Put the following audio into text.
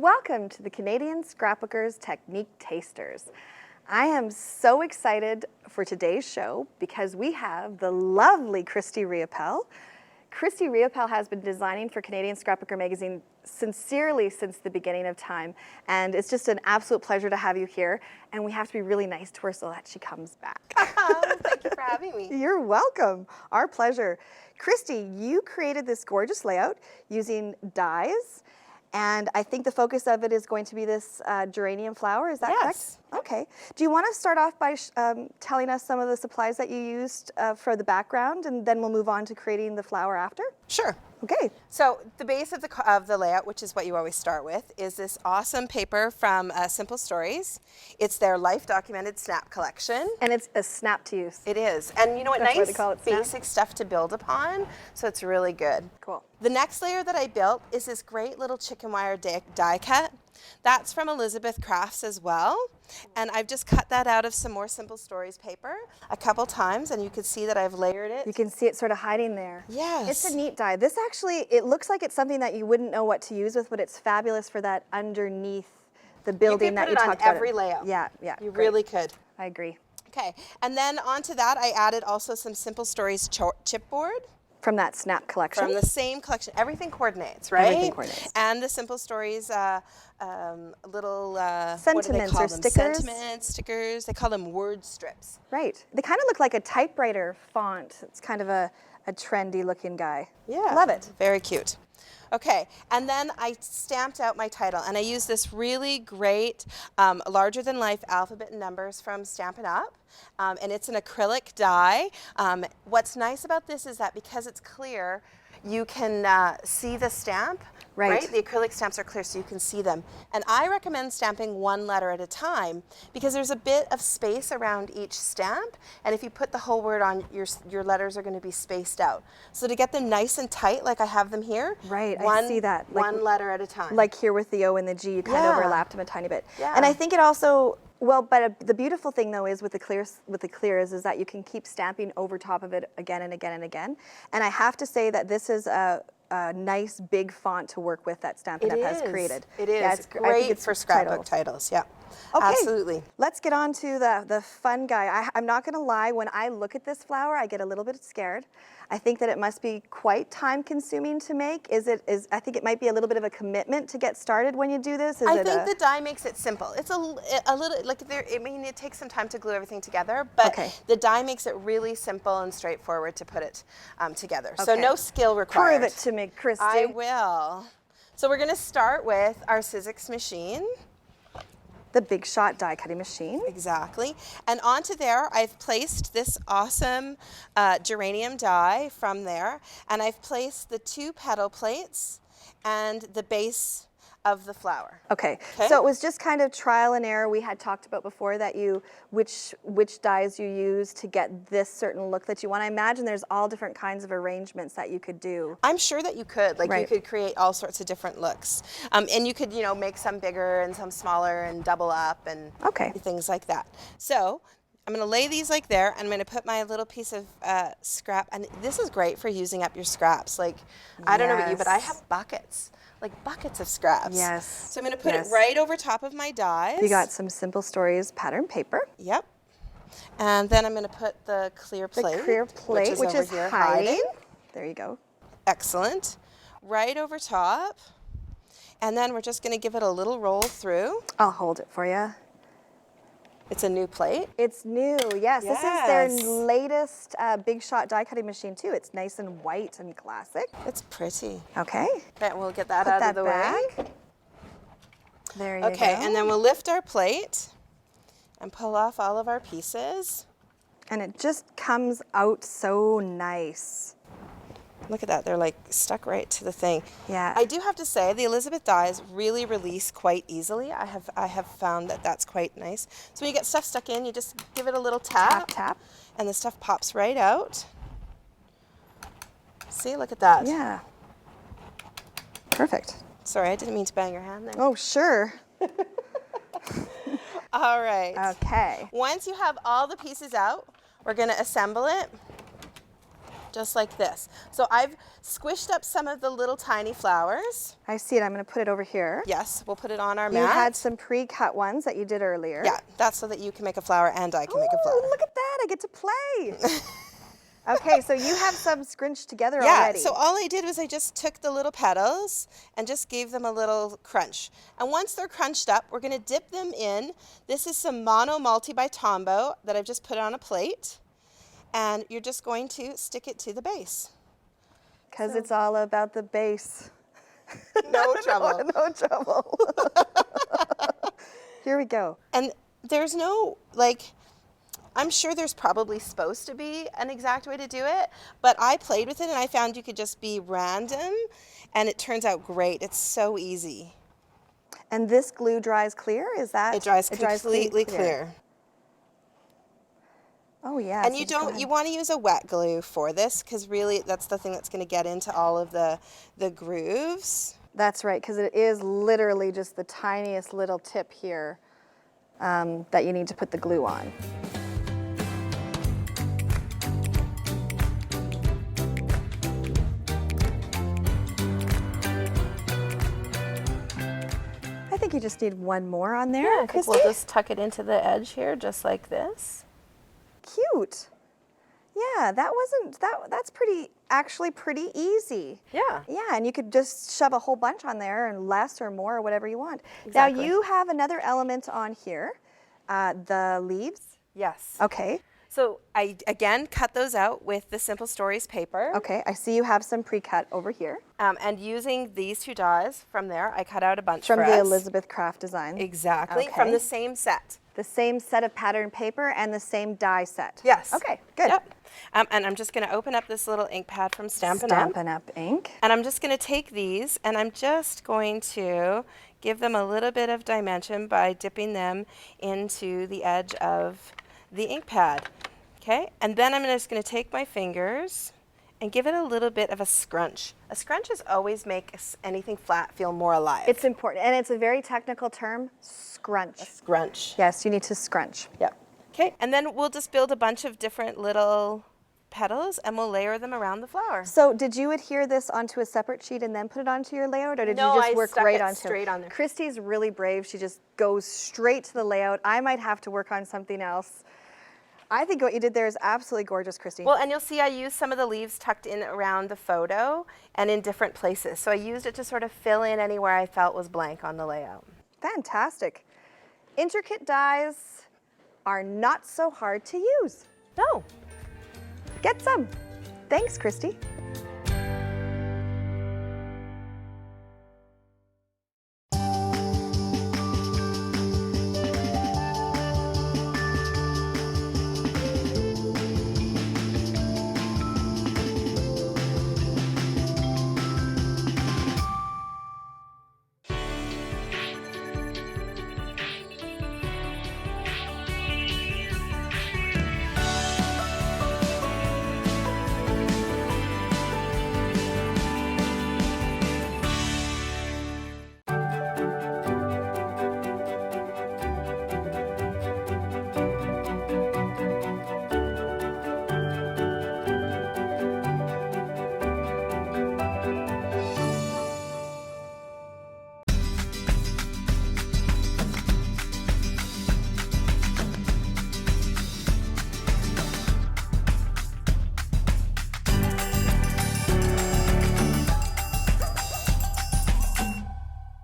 Welcome to the Canadian Scrapbookers Technique Tasters. I am so excited for today's show because we have the lovely Christy Riopel. Christy Riopel has been designing for Canadian Scrapbooker magazine sincerely since the beginning of time, and it's just an absolute pleasure to have you here, and we have to be really nice to her so that she comes back. Thank you for having me. You're welcome. Our pleasure. Christy, you created this gorgeous layout using dies, and I think the focus of it is going to be this geranium flower. Is that Yes. correct? Okay. Do you want to start off by telling us some of the supplies that you used for the background, and then we'll move on to creating the flower after? Sure. Okay. So the base of the layout, which is what you always start with, is this awesome paper from Simple Stories. It's their life documented snap collection. And it's a snap to use. It is. And you know what, That's why nice they call it snap. basic stuff to build upon, so it's really good. Cool. The next layer that I built is this great little chicken wire die cut. That's from Elizabeth Crafts as well. And I've just cut that out of some more Simple Stories paper a couple times, and you can see that I've layered it. You can see it sort of hiding there. Yes. It's a neat die. This actually, it looks like it's something that you wouldn't know what to use with, but it's fabulous for that underneath the building that you talked about. You could put it on every layout. Yeah, yeah. You great. really could. I agree. Okay, and then onto that I added also some Simple Stories chipboard. From that snap collection? From the same collection. Everything coordinates, right? Everything coordinates. And the Simple Stories little sentiments what do they call or them? stickers? Sentiments, stickers. They call them word strips. Right. They kind of look like a typewriter font. It's kind of a trendy looking guy. Yeah. Love it. Very cute. Okay, and then I stamped out my title, and I used this really great larger than life alphabet and numbers from Stampin Up, and it's an acrylic die. What's nice about this is that because it's clear, you can see the stamp. Right. The acrylic stamps are clear, so you can see them. And I recommend stamping one letter at a time because there's a bit of space around each stamp, and if you put the whole word on, your letters are going to be spaced out. So to get them nice and tight, like I have them here, Right, I see that. Like, one letter at a time. Like here with the O and the G, you kind of Yeah. overlapped them a tiny bit. Yeah. And I think it also, well, but the beautiful thing though is with the clears is that you can keep stamping over top of it again and again and again. And I have to say that this is a nice big font to work with that Stampin' Up has created. It is. Yeah, It's great for scrapbook titles. Yeah. Okay. Absolutely. Let's get on to the fun guy. I'm not going to lie, when I look at this flower, I get a little bit scared. I think that it must be quite time consuming to make. I think it might be a little bit of a commitment to get started when you do this. I think the die makes it simple. It's a little, like it takes some time to glue everything together, but the die makes it really simple and straightforward to put it together. So no skill required. Prove it to me, Christy. I will. So we're going to start with our Sizzix machine. The Big Shot die cutting machine. Exactly. And onto there, I've placed this awesome geranium die from there, and I've placed the 2 petal plates and the base of the flower. Okay. So it was just kind of trial and error. We had talked about before that which dies you use to get this certain look that you want. I imagine there's all different kinds of arrangements that you could do. I'm sure that you could. Like Right. you could create all sorts of different looks. And you could, make some bigger and some smaller and double up and things like that. So I'm going to lay these like there, and I'm going to put my little piece of scrap. And this is great for using up your scraps. Like, I don't know about you, but I have buckets. Like buckets of scraps. Yes. So I'm going to put it right over top of my dies. You got some Simple Stories pattern paper. Yep. And then I'm going to put the clear plate. The clear plate, which over is here hiding. There you go. Excellent. Right over top. And then we're just going to give it a little roll through. I'll hold it for you. It's a new plate. It's new, yes. This is their latest Big Shot die cutting machine too. It's nice and white and classic. It's pretty. Okay. Okay, we'll get that Put out that of the back. way. There you go. Okay, and then we'll lift our plate and pull off all of our pieces. And it just comes out so nice. Look at that, they're like stuck right to the thing. Yeah. I do have to say the Elizabeth dies really release quite easily. I have found that that's quite nice. So when you get stuff stuck in, you just give it a little tap. Tap. And the stuff pops right out. See, look at that. Yeah. Perfect. Sorry, I didn't mean to bang your hand there. Oh, sure. All right. Okay. Once you have all the pieces out, we're going to assemble it. just like this. So I've squished up some of the little tiny flowers. I see it. I'm going to put it over here. Yes, we'll put it on our You mat. had some pre-cut ones that you did earlier. Yeah, that's so that you can make a flower and I can make a flower. Oh, look at that. I get to play. Okay, so you have some scrunched together Yeah, already. so all I did was I just took the little petals and just gave them a little crunch. And once they're crunched up, we're going to dip them in. This is some Mono Multi by Tombow that I've just put on a plate. And you're just going to stick it to the base. Because it's all about the base. No trouble. No trouble. Here we go. And there's no, like, I'm sure there's probably supposed to be an exact way to do it, but I played with it and I found you could just be random and it turns out great. It's so easy. And this glue dries clear? Is that? It dries completely clear. Oh yeah. And you want to use a wet glue for this because really that's the thing that's going to get into all of the grooves. That's right, because it is literally just the tiniest little tip here that you need to put the glue on. I think you just need one more on there. Yeah, I think we'll just tuck it into the edge here, just like this. Cute. Yeah, that's actually pretty easy. Yeah. Yeah, and you could just shove a whole bunch on there and less or more or whatever you want. Exactly. Now you have another element on here, the leaves. Yes. Okay. So I, again, cut those out with the Simple Stories paper. Okay, I see you have some pre-cut over here. And using these two dies from there, I cut out a bunch From for the us. Elizabeth Craft design. Exactly, Okay. from the same set. The same set of pattern paper and the same die set. Yes. Okay, good. Yep. And I'm just going to open up this little ink pad from Stampin' Up. Stampin' Up ink. And I'm just going to take these and I'm just going to give them a little bit of dimension by dipping them into the edge of the ink pad. Okay, and then I'm just going to take my fingers and give it a little bit of a scrunch. A scrunch is always make anything flat feel more alive. It's important, and it's a very technical term, scrunch. A scrunch. Yes, you need to scrunch. Yep. Okay, and then we'll just build a bunch of different little petals and we'll layer them around the flower. So did you adhere this onto a separate sheet and then put it onto your layout, or did No, you just I work stuck right it onto straight on there. Christy's really brave. She just goes straight to the layout. I might have to work on something else. I think what you did there is absolutely gorgeous, Christy. Well, and you'll see I used some of the leaves tucked in around the photo and in different places. So I used it to sort of fill in anywhere I felt was blank on the layout. Fantastic. Intricate dies are not so hard to use. No. Get some. Thanks, Christy.